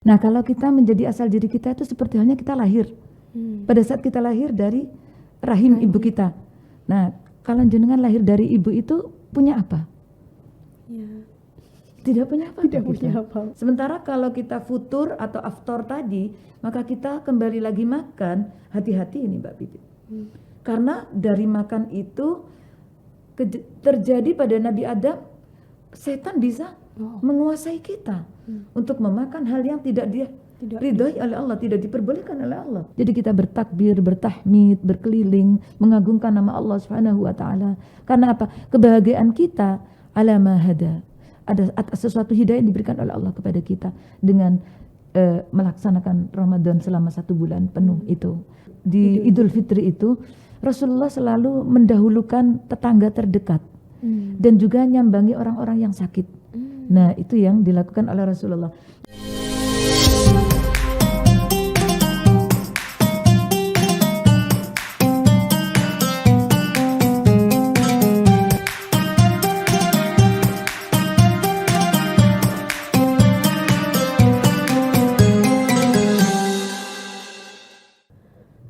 Nah, kalau kita menjadi asal diri kita itu seperti halnya kita lahir. Pada saat kita lahir dari rahim ibu kita. Nah, kalau jenengan lahir dari ibu itu punya apa? Ya. Tidak punya apa? Tidak punya apa. Sementara kalau kita futur atau aftor tadi, maka kita kembali lagi makan, hati-hati ini Mbak Pipit. Karena dari makan itu terjadi pada Nabi Adam, setan bisa menguasai kita untuk memakan hal yang tidak dia ridhoi oleh Allah, tidak diperbolehkan oleh Allah. Jadi kita bertakbir, bertahmid, berkeliling, mengagungkan nama Allah Subhanahu wa taala. Karena apa? Kebahagiaan kita ala ma hada. Ada atas sesuatu hidayah yang diberikan oleh Allah kepada kita dengan melaksanakan Ramadan selama 1 bulan penuh itu. Di Idul Fitri itu Rasulullah selalu mendahulukan tetangga terdekat dan juga nyambangi orang-orang yang sakit. Nah, itu yang dilakukan oleh Rasulullah.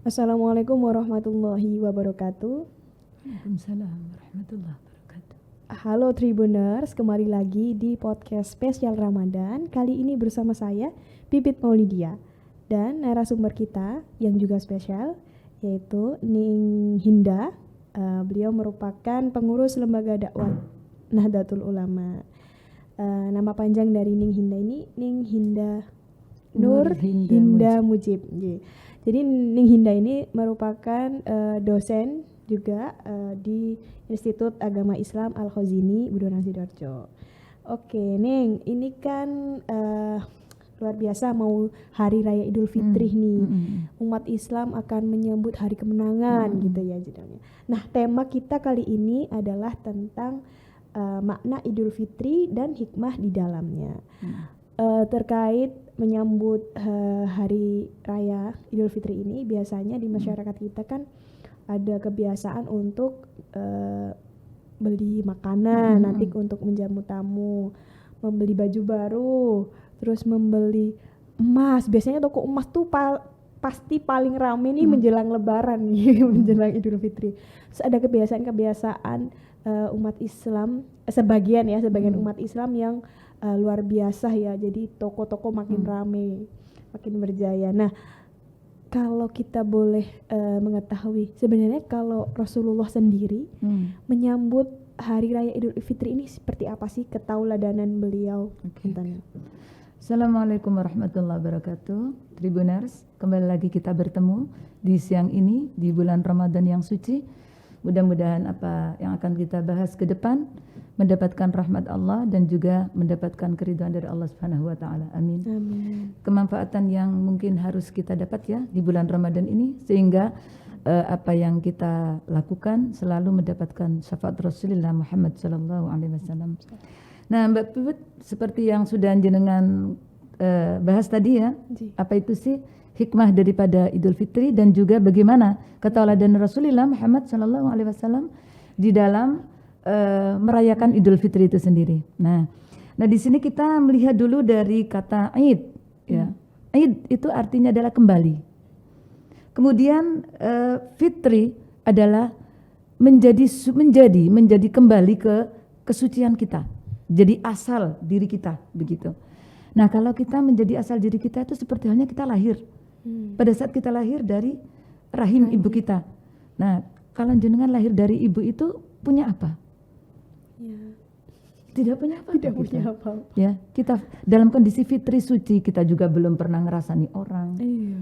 Assalamualaikum warahmatullahi wabarakatuh. Waalaikumsalam warahmatullahi wabarakatuh. Halo Tribuners, kembali lagi di podcast spesial Ramadan. Kali ini bersama saya, Pipit Maulidia, dan narasumber kita yang juga spesial, yaitu Ning Hinda. Beliau merupakan pengurus lembaga dakwah Nahdlatul Ulama. Nama panjang dari Ning Hinda ini Ning Hinda Nur Hinda Mujib. Jadi Ning Hinda ini merupakan dosen juga di Institut Agama Islam Al-Khazini Budonan Sidoarjo. Oke, Ning, ini kan luar biasa mau hari raya Idul Fitri nih. Umat Islam akan menyambut hari kemenangan gitu ya judulnya. Nah, tema kita kali ini adalah tentang makna Idul Fitri dan hikmah di dalamnya. Terkait menyambut hari raya Idul Fitri ini, biasanya di masyarakat kita kan ada kebiasaan untuk beli makanan nanti untuk menjamu tamu, membeli baju baru, terus membeli emas. Biasanya toko emas tuh pasti paling rame nih menjelang Lebaran nih, menjelang Idul Fitri. Terus ada kebiasaan-kebiasaan umat Islam, sebagian umat Islam yang luar biasa ya, jadi toko-toko makin rame, makin berjaya. Nah, kalau kita boleh mengetahui sebenarnya kalau Rasulullah sendiri menyambut hari raya Idul Fitri ini seperti apa sih ketauladanan beliau? Assalamualaikum warahmatullahi wabarakatuh. Tribuners, kembali lagi kita bertemu di siang ini di bulan Ramadan yang suci. Mudah-mudahan apa yang akan kita bahas ke depan mendapatkan rahmat Allah dan juga mendapatkan keridhaan dari Allah Subhanahu wa taala. Amin. Amin. Kemanfaatan yang mungkin harus kita dapat ya di bulan Ramadan ini, sehingga apa yang kita lakukan selalu mendapatkan syafaat Rasulullah Muhammad sallallahu alaihi wasallam. Nah, Mbak Pipit, seperti yang sudah jenengan bahas tadi ya, apa itu sih hikmah daripada Idul Fitri dan juga bagaimana ketauladan Rasulullah Muhammad sallallahu alaihi wasallam di dalam merayakan Idul Fitri itu sendiri. Nah di sini kita melihat dulu dari kata Id ya. Id itu artinya adalah kembali. Kemudian Fitri adalah menjadi kembali ke kesucian kita. Jadi asal diri kita begitu. Nah, kalau kita menjadi asal diri kita itu seperti halnya kita lahir. Pada saat kita lahir dari rahim ibu kita. Nah, kalau jenengan lahir dari ibu itu punya apa? Ya. Tidak punya apa? Tidak punya apa. Ya, kita dalam kondisi fitri suci, kita juga belum pernah ngerasani orang. Iya.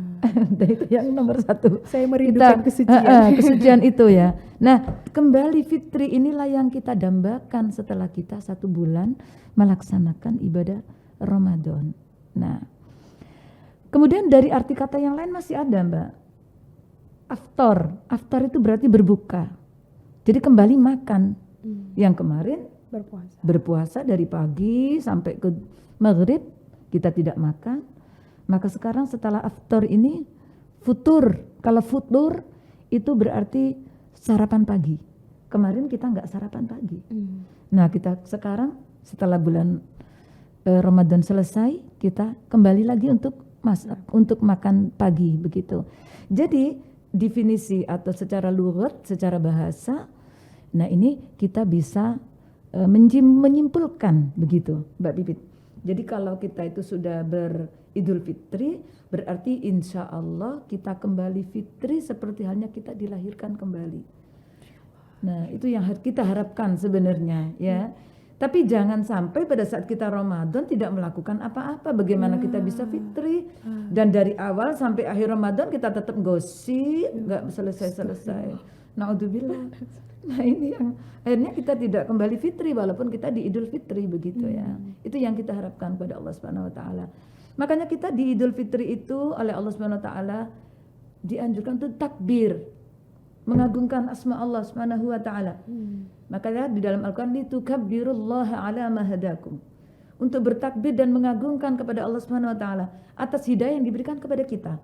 Dan itu yang nomor 1. Saya merindukan kesucian. Kesucian itu ya. Nah, kembali fitri inilah yang kita dambakan setelah kita 1 bulan melaksanakan ibadah Ramadan. Nah, kemudian dari arti kata yang lain masih ada, Mbak. Aftar itu berarti berbuka. Jadi kembali makan. Yang kemarin berpuasa dari pagi sampai ke maghrib kita tidak makan. Maka sekarang setelah aftar ini futur. Kalau futur itu berarti sarapan pagi. Kemarin kita nggak sarapan pagi. Nah, kita sekarang setelah bulan Ramadan selesai, kita kembali lagi untuk makan pagi begitu. Jadi definisi atau secara lughat, secara bahasa, nah ini kita bisa menyimpulkan begitu, Mbak Pipit. Jadi kalau kita itu sudah beridul fitri, berarti insya Allah kita kembali fitri seperti halnya kita dilahirkan kembali. Nah itu yang kita harapkan sebenarnya ya. Tapi jangan sampai pada saat kita Ramadan tidak melakukan apa-apa. Bagaimana kita bisa fitri? Dan dari awal sampai akhir Ramadan kita tetap gosip, nggak selesai-selesai. Naudzubillah. Nah ini yang akhirnya kita tidak kembali fitri walaupun kita di Idul Fitri begitu ya. Itu yang kita harapkan pada Allah Subhanahu Wa Taala. Makanya kita di Idul Fitri itu oleh Allah Subhanahu Wa Taala dianjurkan untuk takbir, mengagungkan asma Allah Subhanahu Wa Taala. Makanya di dalam Al-Quran litukabbirullaha ala ma hadakum, untuk bertakbir dan mengagungkan kepada Allah Subhanahu Wa Taala atas hidayah yang diberikan kepada kita.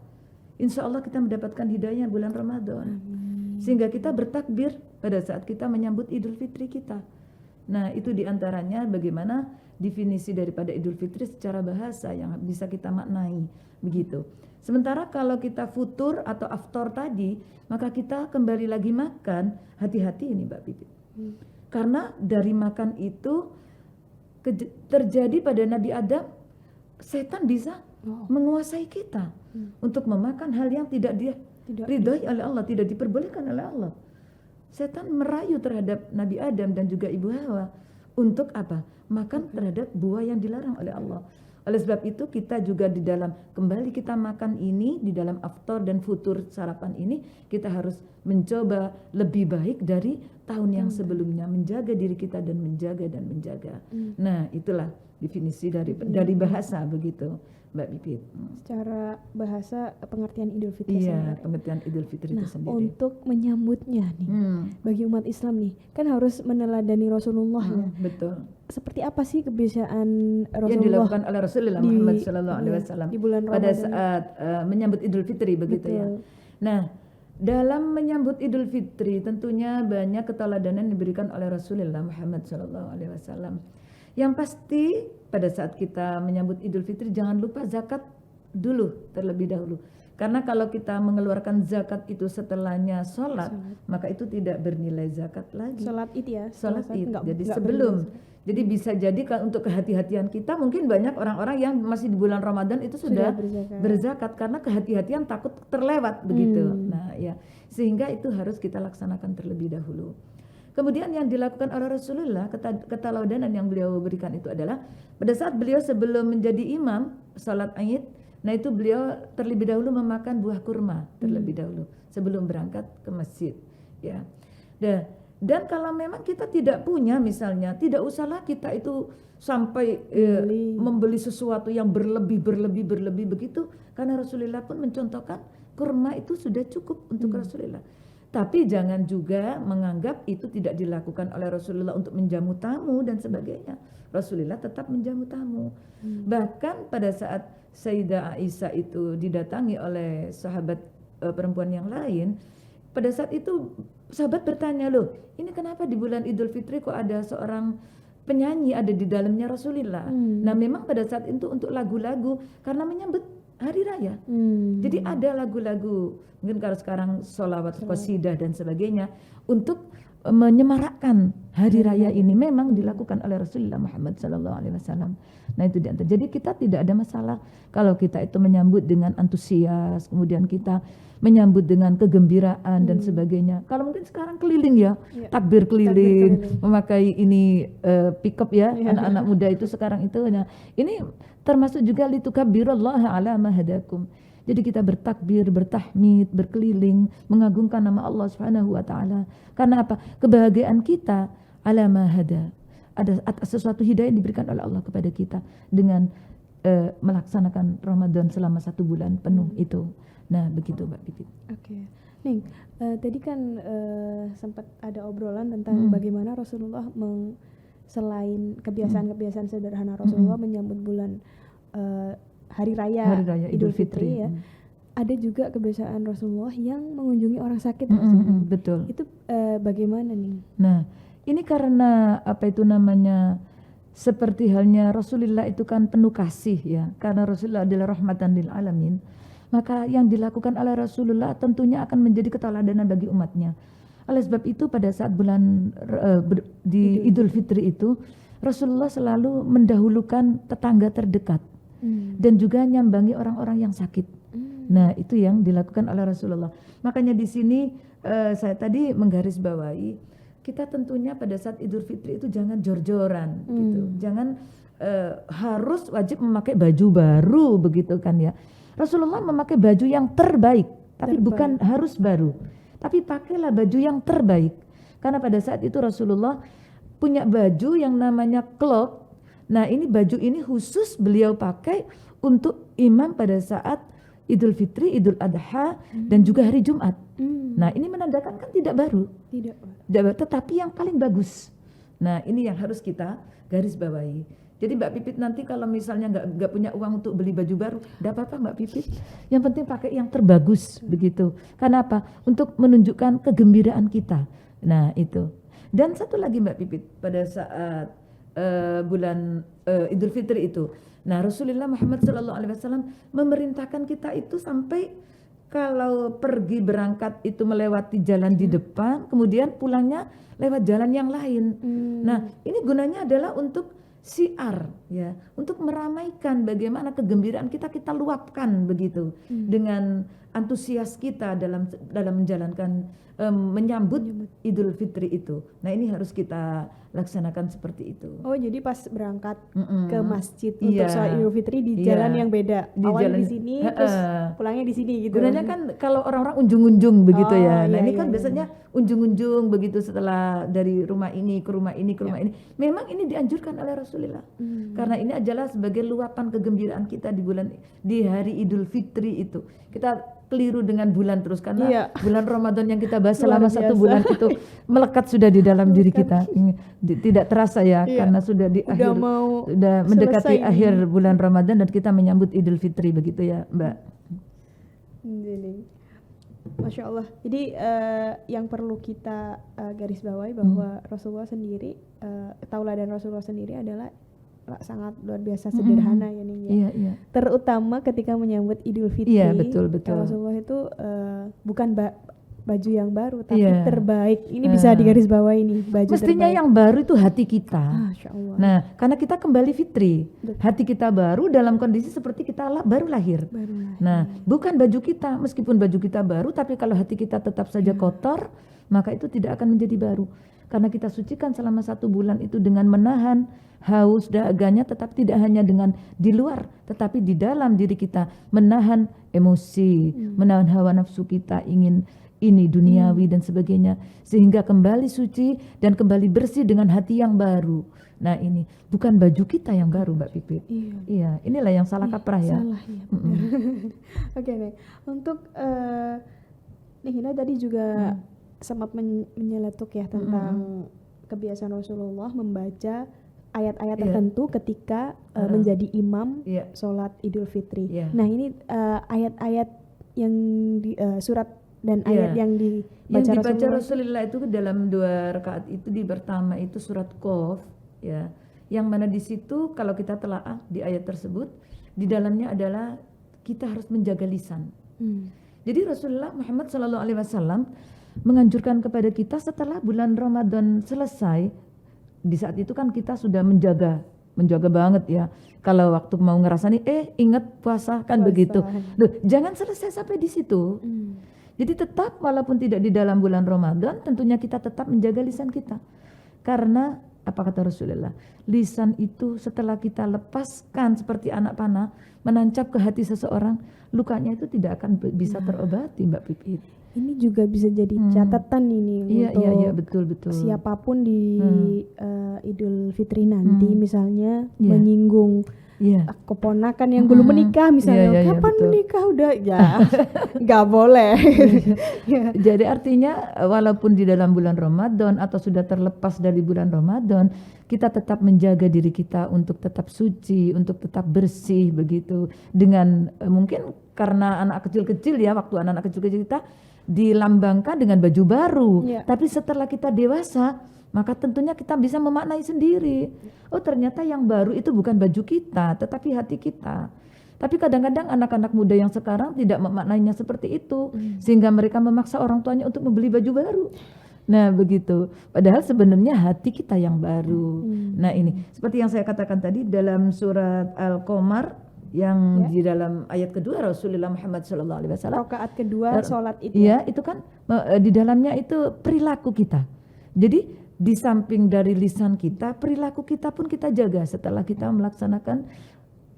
Insya Allah kita mendapatkan hidayah bulan Ramadan. Sehingga kita bertakbir pada saat kita menyambut Idul Fitri kita. Nah itu diantaranya bagaimana definisi daripada Idul Fitri secara bahasa yang bisa kita maknai begitu. Sementara kalau kita futur atau aftor tadi, maka kita kembali lagi makan, hati-hati ini Mbak Pipi. Karena dari makan itu terjadi pada Nabi Adam, setan bisa menguasai kita untuk memakan hal yang tidak dia ridhoi oleh Allah, tidak diperbolehkan oleh Allah. Setan merayu terhadap Nabi Adam dan juga Ibu Hawa untuk apa? Makan terhadap buah yang dilarang oleh Allah. Oleh sebab itu kita juga di dalam kembali kita makan ini, di dalam aftar dan futur sarapan ini, kita harus mencoba lebih baik dari tahun yang sebelumnya, menjaga diri kita dan menjaga. Nah itulah definisi dari bahasa begitu Mbak Pipit. Secara bahasa pengertian Idul Fitri. Iya, pengertian Idul Fitri itu sendiri. Untuk menyambutnya nih, bagi umat Islam nih, kan harus meneladani Rasulullah ya. Betul. Seperti apa sih kebiasaan Rasulullah yang dilakukan oleh Rasulullah Muhammad Sallallahu Alaihi Wasallam di bulan pada Ramadan saat menyambut Idul Fitri begitu ya. Nah, dalam menyambut Idul Fitri tentunya banyak keteladanan diberikan oleh Rasulullah Muhammad Sallallahu Alaihi Wasallam. Yang pasti pada saat kita menyambut Idul Fitri jangan lupa zakat dulu terlebih dahulu. Karena kalau kita mengeluarkan zakat itu setelahnya sholat, maka itu tidak bernilai zakat lagi. Sholat Id ya. Sholat Id. Jadi sebelum. Jadi bisa jadi untuk kehati-hatian kita, mungkin banyak orang-orang yang masih di bulan Ramadan itu sudah berzakat karena kehati-hatian takut terlewat begitu. Nah ya, sehingga itu harus kita laksanakan terlebih dahulu. Kemudian yang dilakukan oleh Rasulullah, keteladanan yang beliau berikan itu adalah pada saat beliau sebelum menjadi imam salat Id, nah itu beliau terlebih dahulu memakan buah kurma terlebih dahulu sebelum berangkat ke masjid ya. Dan kalau memang kita tidak punya misalnya, tidak usahlah kita itu sampai membeli sesuatu yang berlebih begitu, karena Rasulullah pun mencontohkan kurma itu sudah cukup untuk Rasulullah. Tapi jangan juga menganggap itu tidak dilakukan oleh Rasulullah untuk menjamu tamu dan sebagainya. Rasulullah tetap menjamu tamu. Bahkan pada saat Sayyidah Aisyah itu didatangi oleh sahabat perempuan yang lain, pada saat itu sahabat bertanya, loh ini kenapa di bulan Idul Fitri kok ada seorang penyanyi ada di dalamnya Rasulullah. Nah memang pada saat itu untuk lagu-lagu karena menyambut hari raya. Jadi ada lagu-lagu, mungkin kalau sekarang sholawat, qasidah dan sebagainya untuk menyemarakkan hari raya ini memang dilakukan oleh Rasulullah Muhammad Sallallahu Alaihi Wasallam. Nah itu diantara. Jadi kita tidak ada masalah kalau kita itu menyambut dengan antusias, kemudian kita menyambut dengan kegembiraan dan sebagainya. Kalau mungkin sekarang keliling ya, takbir keliling, memakai ini pick-up ya, anak-anak muda itu sekarang itu. Nah ini termasuk juga litukabbirullaha ala ma hadakum. Jadi kita bertakbir, bertahmid, berkeliling, mengagungkan nama Allah Subhanahu wa taala. Karena apa? Kebahagiaan kita ala ma hada. Ada sesuatu hidayah yang diberikan oleh Allah kepada kita dengan melaksanakan Ramadan selama 1 bulan penuh itu. Nah, begitu Mbak Pipit. Oke. Ning, tadi kan sempat ada obrolan tentang bagaimana Rasulullah selain kebiasaan-kebiasaan sederhana Rasulullah menyambut bulan hari raya Idul Fitri ya. Ada juga kebiasaan Rasulullah yang mengunjungi orang sakit. Betul. Itu bagaimana nih? Nah, ini karena apa itu namanya seperti halnya Rasulullah itu kan penuh kasih ya, karena Rasulullah adalah rahmatan lil alamin. Maka yang dilakukan oleh Rasulullah tentunya akan menjadi keteladanan bagi umatnya. Oleh sebab itu pada saat bulan di Idul Fitri itu Rasulullah selalu mendahulukan tetangga terdekat dan juga nyambangi orang-orang yang sakit. Nah, itu yang dilakukan oleh Rasulullah. Makanya di sini saya tadi menggarisbawahi kita tentunya pada saat Idul Fitri itu jangan jor-joran gitu. Jangan harus wajib memakai baju baru begitu kan ya. Rasulullah memakai baju yang terbaik, tapi bukan harus baru. Tapi pakailah baju yang terbaik. Karena pada saat itu Rasulullah punya baju yang namanya cloak. Nah, ini baju ini khusus beliau pakai untuk imam pada saat Idul Fitri, Idul Adha dan juga hari Jumat. Nah, ini menandakan kan tidak baru. Tidak baru, tetapi yang paling bagus. Nah, ini yang harus kita garis bawahi. Jadi Mbak Pipit nanti kalau misalnya nggak punya uang untuk beli baju baru, enggak apa-apa Mbak Pipit. Yang penting pakai yang terbagus begitu. Karena apa? Untuk menunjukkan kegembiraan kita. Nah, itu. Dan satu lagi Mbak Pipit, pada saat bulan Idul Fitri itu. Nah, Rasulullah Muhammad SAW memerintahkan kita itu sampai kalau pergi berangkat itu melewati jalan di depan, kemudian pulangnya lewat jalan yang lain. Nah, ini gunanya adalah untuk syiar ya, untuk meramaikan bagaimana kegembiraan kita luapkan begitu dengan antusias kita dalam menjalankan menyambut Idul Fitri itu. Nah, ini harus kita laksanakan seperti itu. Oh, jadi pas berangkat ke masjid untuk sholat Idul Fitri di jalan yang beda. Awalnya di sini terus pulangnya di sini gitu. Gunanya kan kalau orang-orang unjung-unjung begitu ya. Nah, ini kan biasanya unjung-unjung begitu setelah dari rumah ini ke rumah ini ke rumah ini. Memang ini dianjurkan oleh Rasulullah. Karena ini adalah sebagai luapan kegembiraan kita di hari Idul Fitri itu. Kita keliru dengan bulan terus karena bulan Ramadan yang kita bahas selama 1 bulan itu melekat sudah di dalam diri kita. Tidak terasa ya karena sudah di akhir sudah mendekati akhir bulan Ramadan dan kita menyambut Idul Fitri begitu ya, Mbak. Masya Allah. Jadi yang perlu kita garis bawahi bahwa Rasulullah sendiri, tauladan Rasulullah sendiri adalah sangat luar biasa sederhana ya Ning ya. Iya. Terutama ketika menyambut Idul Fitri. Iya, betul. Rasulullah itu bukan baju yang baru tapi terbaik. Ini bisa digarisbawahi nih, baju mestinya terbaik. Yang baru itu hati kita. Masya Allah. Nah, karena kita kembali fitri. Hati kita baru dalam kondisi seperti kita baru lahir. Nah, bukan baju kita. Meskipun baju kita baru tapi kalau hati kita tetap saja kotor, maka itu tidak akan menjadi baru. Karena kita sucikan selama 1 bulan itu dengan menahan haus dahaganya, tetap tidak hanya dengan di luar, tetapi di dalam diri kita menahan emosi, menahan hawa nafsu kita ingin ini duniawi dan sebagainya, sehingga kembali suci dan kembali bersih dengan hati yang baru. Nah, ini bukan baju kita yang baru, Mbak Pipit. Iya, inilah yang salah kaprah ya. Salah ya. Oke nih, untuk Hina tadi juga sempat menyeletuk ya tentang kebiasaan Rasulullah membaca ayat-ayat tertentu ketika menjadi imam sholat Idul Fitri. Nah, ini ayat-ayat yang di surat dan ayat yang dibaca Rasulullah itu dalam 2 rakaat itu, di pertama itu surat Qaf ya, yang mana di situ kalau kita telaah di ayat tersebut di dalamnya adalah kita harus menjaga lisan. Jadi Rasulullah Muhammad SAW menganjurkan kepada kita setelah bulan Ramadan selesai, di saat itu kan kita sudah menjaga banget ya. Kalau waktu mau ngerasani ingat puasa kan begitu. Loh, jangan selesai sampai di situ. Jadi tetap walaupun tidak di dalam bulan Ramadan, tentunya kita tetap menjaga lisan kita. Karena apa kata Rasulullah? Lisan itu setelah kita lepaskan seperti anak panah menancap ke hati seseorang, lukanya itu tidak akan bisa terobati, Mbak Pipit. Ini juga bisa jadi catatan ini untuk betul. Siapapun di Idul Fitri nanti misalnya menyinggung keponakan yang belum menikah misalnya, kapan menikah udah nggak boleh. Jadi artinya walaupun di dalam bulan Ramadan atau sudah terlepas dari bulan Ramadan, kita tetap menjaga diri kita untuk tetap suci, untuk tetap bersih begitu. Dengan mungkin karena anak kecil-kecil ya, waktu anak-anak kecil-kecil kita dilambangkan dengan baju baru. Tapi setelah kita dewasa, maka tentunya kita bisa memaknai sendiri. Oh ternyata yang baru itu bukan baju kita, tetapi hati kita. Tapi kadang-kadang anak-anak muda yang sekarang tidak memaknainya seperti itu, sehingga mereka memaksa orang tuanya untuk membeli baju baru. Nah begitu, padahal sebenarnya hati kita yang baru. Nah ini, seperti yang saya katakan tadi dalam surat Al-Qamar, yang di dalam ayat kedua Rasulullah Muhammad SAW. Rakaat kedua sholat itu. Iya, itu kan di dalamnya itu perilaku kita. Jadi di samping dari lisan kita, perilaku kita pun kita jaga setelah kita melaksanakan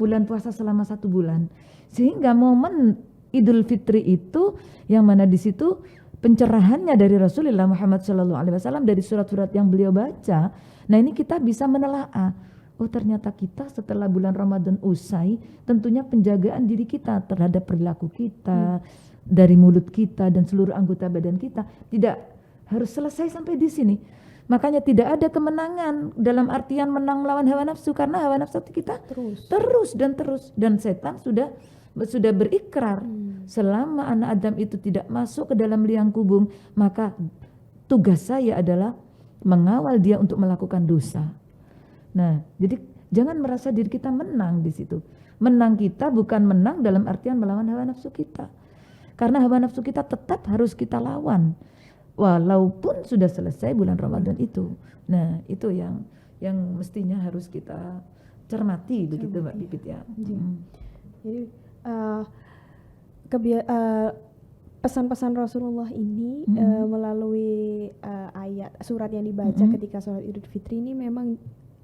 bulan puasa selama 1 bulan. Sehingga momen Idul Fitri itu yang mana di situ pencerahannya dari Rasulullah Muhammad SAW dari surat-surat yang beliau baca. Nah ini kita bisa menelaah. Oh ternyata kita setelah bulan Ramadan usai, tentunya penjagaan diri kita terhadap perilaku kita, dari mulut kita dan seluruh anggota badan kita tidak harus selesai sampai di sini. Makanya tidak ada kemenangan dalam artian menang melawan hawa nafsu, karena hawa nafsu kita terus dan setan sudah berikrar selama anak Adam itu tidak masuk ke dalam liang kubung, maka tugas saya adalah mengawal dia untuk melakukan dosa. Nah, jadi jangan merasa diri kita menang di situ. Menang kita bukan menang dalam artian melawan hawa nafsu kita. Karena hawa nafsu kita tetap harus kita lawan. Walaupun sudah selesai bulan Ramadan itu. Nah, itu yang mestinya harus kita cermati begitu Mbak Pipit ya. Jadi pesan-pesan Rasulullah ini melalui ayat surat yang dibaca ketika sholat Idul Fitri ini memang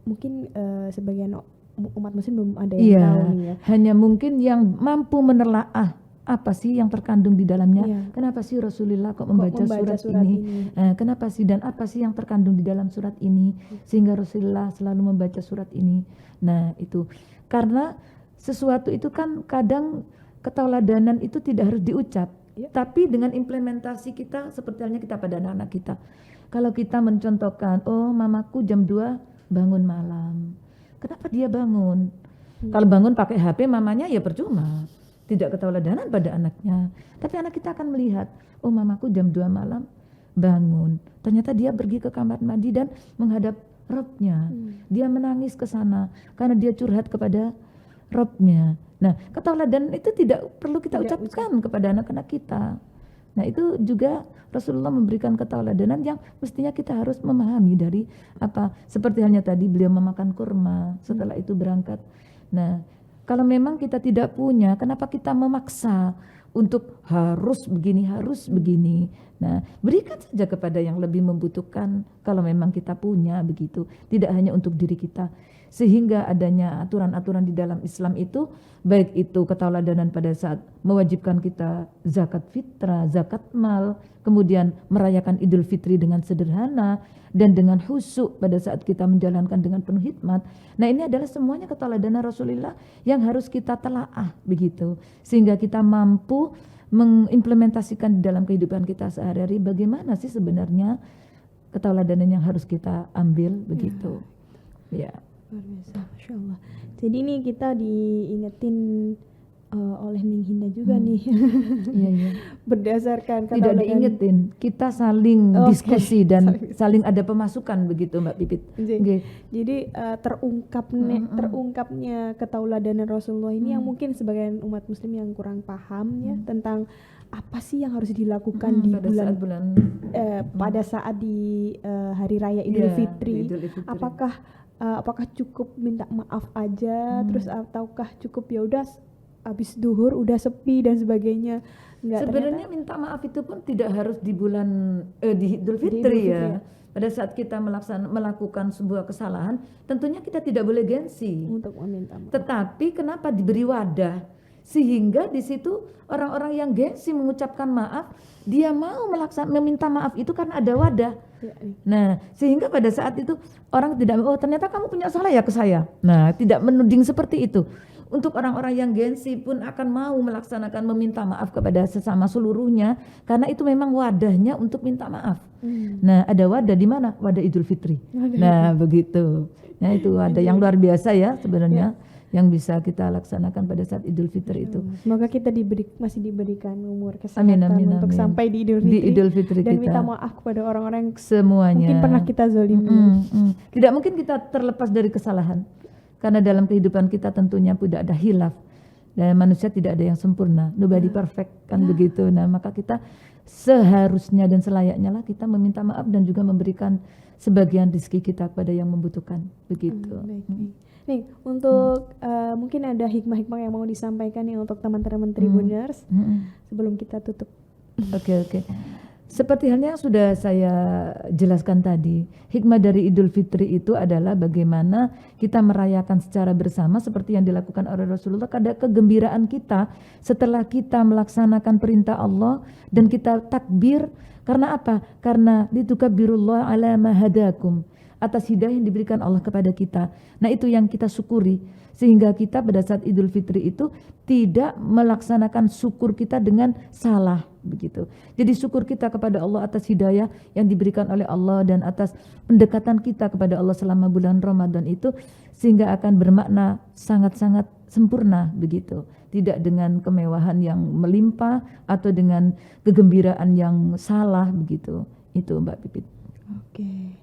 mungkin sebagian umat muslim belum ada yang tahu nih ya. Hanya mungkin yang mampu menelaah apa sih yang terkandung di dalamnya. Kenapa sih Rasulullah kok membaca surat ini? Kenapa sih dan apa sih yang terkandung di dalam surat ini sehingga Rasulullah selalu membaca surat ini. Nah itu karena sesuatu itu kan kadang ketauladanan itu tidak harus diucap, tapi dengan implementasi kita seperti halnya kita pada anak-anak kita. Kalau kita mencontohkan, oh mamaku jam 2 bangun malam. Kenapa dia bangun? Kalau bangun pakai HP mamanya ya percuma. Tidak ketauladanan pada anaknya. Tapi anak kita akan melihat, oh mamaku jam 2 malam bangun. Ternyata dia pergi ke kamar mandi dan menghadap Robnya. Dia menangis ke sana karena dia curhat kepada Robnya. Nah, ketauladanan itu tidak perlu kita ucapkan kepada anak-anak kita. Nah, itu juga Rasulullah memberikan ketauladanan yang mestinya kita harus memahami dari apa. Seperti halnya tadi beliau memakan kurma, setelah itu berangkat. Nah, kalau memang kita tidak punya, kenapa kita memaksa untuk harus begini. Nah, berikan saja kepada yang lebih membutuhkan kalau memang kita punya begitu. Tidak hanya untuk diri kita. Sehingga adanya aturan-aturan di dalam Islam itu, baik itu ketauladanan pada saat mewajibkan kita zakat fitrah, zakat mal, kemudian merayakan Idul Fitri dengan sederhana dan dengan khusyuk pada saat kita menjalankan dengan penuh hikmat. Nah ini adalah semuanya ketauladanan Rasulullah yang harus kita telaah begitu, sehingga kita mampu mengimplementasikan di dalam kehidupan kita sehari-hari bagaimana sih sebenarnya ketauladanan yang harus kita ambil begitu. Ya. Luar biasa, Masya Allah. Jadi ini kita diingetin oleh Ning Hinda juga nih. Iya. Berdasarkan tidak diingetin, kita saling diskusi dan saling ada pemasukan begitu Mbak Pipit. Jadi terungkapnya ketauladanan Rasulullah ini yang mungkin sebagian umat muslim yang kurang paham ya tentang apa sih yang harus dilakukan di pada saat di hari raya Idul Fitri. Apakah cukup minta maaf aja terus ataukah cukup ya udah habis duhur udah sepi dan sebagainya. Sebenarnya minta maaf itu pun tidak harus di bulan di Idul Fitri ya. Pada saat kita melakukan sebuah kesalahan, tentunya kita tidak boleh gengsi untuk meminta maaf. Tetapi kenapa diberi wadah sehingga di situ orang-orang yang gengsi mengucapkan maaf, dia mau meminta maaf itu karena ada wadah. Nah, sehingga pada saat itu orang tidak, oh ternyata kamu punya salah ya ke saya. Nah, tidak menuding seperti itu. Untuk orang-orang yang gengsi pun akan mau melaksanakan meminta maaf kepada sesama seluruhnya karena itu memang wadahnya untuk minta maaf. Nah, ada wadah di mana? Wadah Idul Fitri. Nah, begitu. Nah, itu wadah yang luar biasa ya sebenarnya. yang bisa kita laksanakan pada saat Idul Fitri itu. Semoga kita masih diberikan umur kesehatan untuk sampai di Idul Fitri dan minta maaf kepada orang-orang yang semuanya mungkin pernah kita zalimi. Tidak mungkin kita terlepas dari kesalahan, karena dalam kehidupan kita tentunya tidak ada hilaf dan manusia tidak ada yang sempurna, nobody perfect kan begitu. Nah maka kita seharusnya dan selayaknya lah kita meminta maaf dan juga memberikan sebagian rezeki kita kepada yang membutuhkan begitu. Nih untuk mungkin ada hikmah-hikmah yang mau disampaikan nih untuk teman-teman Tribuners sebelum kita tutup. Oke. Seperti halnya yang sudah saya jelaskan tadi, hikmah dari Idul Fitri itu adalah bagaimana kita merayakan secara bersama seperti yang dilakukan oleh Rasulullah. Ada kegembiraan kita setelah kita melaksanakan perintah Allah dan kita takbir. Karena apa? Karena litukabbirullaha ala ma hadakum, atas hidayah yang diberikan Allah kepada kita. Nah itu yang kita syukuri, sehingga kita pada saat Idul Fitri itu tidak melaksanakan syukur kita dengan salah begitu. Jadi syukur kita kepada Allah atas hidayah yang diberikan oleh Allah dan atas pendekatan kita kepada Allah selama bulan Ramadan itu, sehingga akan bermakna sangat-sangat sempurna begitu. Tidak dengan kemewahan yang melimpah atau dengan kegembiraan yang salah begitu. Itu Mbak Pipit. Oke.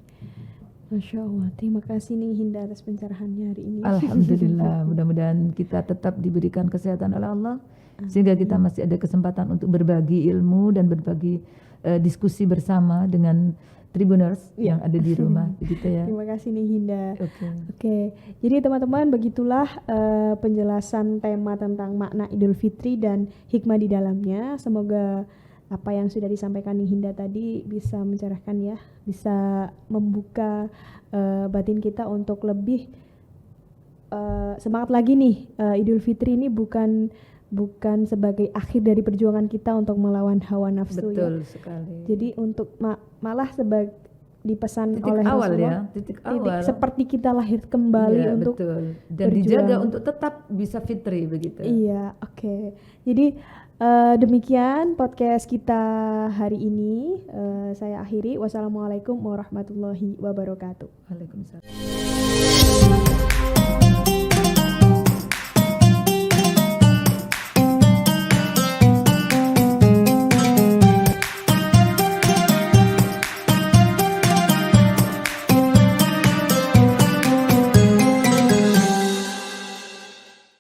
Masya Allah, terima kasih nih Hinda atas pencerahannya hari ini. Alhamdulillah, mudah-mudahan kita tetap diberikan kesehatan oleh Allah, sehingga kita masih ada kesempatan untuk berbagi ilmu dan berbagi diskusi bersama dengan Tribuners yang ada di rumah, begitu ya. Terima kasih nih Hinda. Oke. Jadi teman-teman, begitulah penjelasan tema tentang makna Idul Fitri dan hikmah di dalamnya. Semoga apa yang sudah disampaikan Hinda tadi bisa mencerahkan ya, bisa membuka batin kita untuk lebih semangat lagi nih. Idul Fitri ini bukan sebagai akhir dari perjuangan kita untuk melawan hawa nafsu. Betul sekali. Jadi untuk malah sebagai dipesan titik oleh awal Rasulullah, titik awal seperti kita lahir kembali untuk betul. Dan berjuang. Dijaga untuk tetap bisa fitri begitu. Iya, oke. Jadi demikian podcast kita hari ini. Saya akhiri. Wassalamualaikum warahmatullahi wabarakatuh. Waalaikumsalam.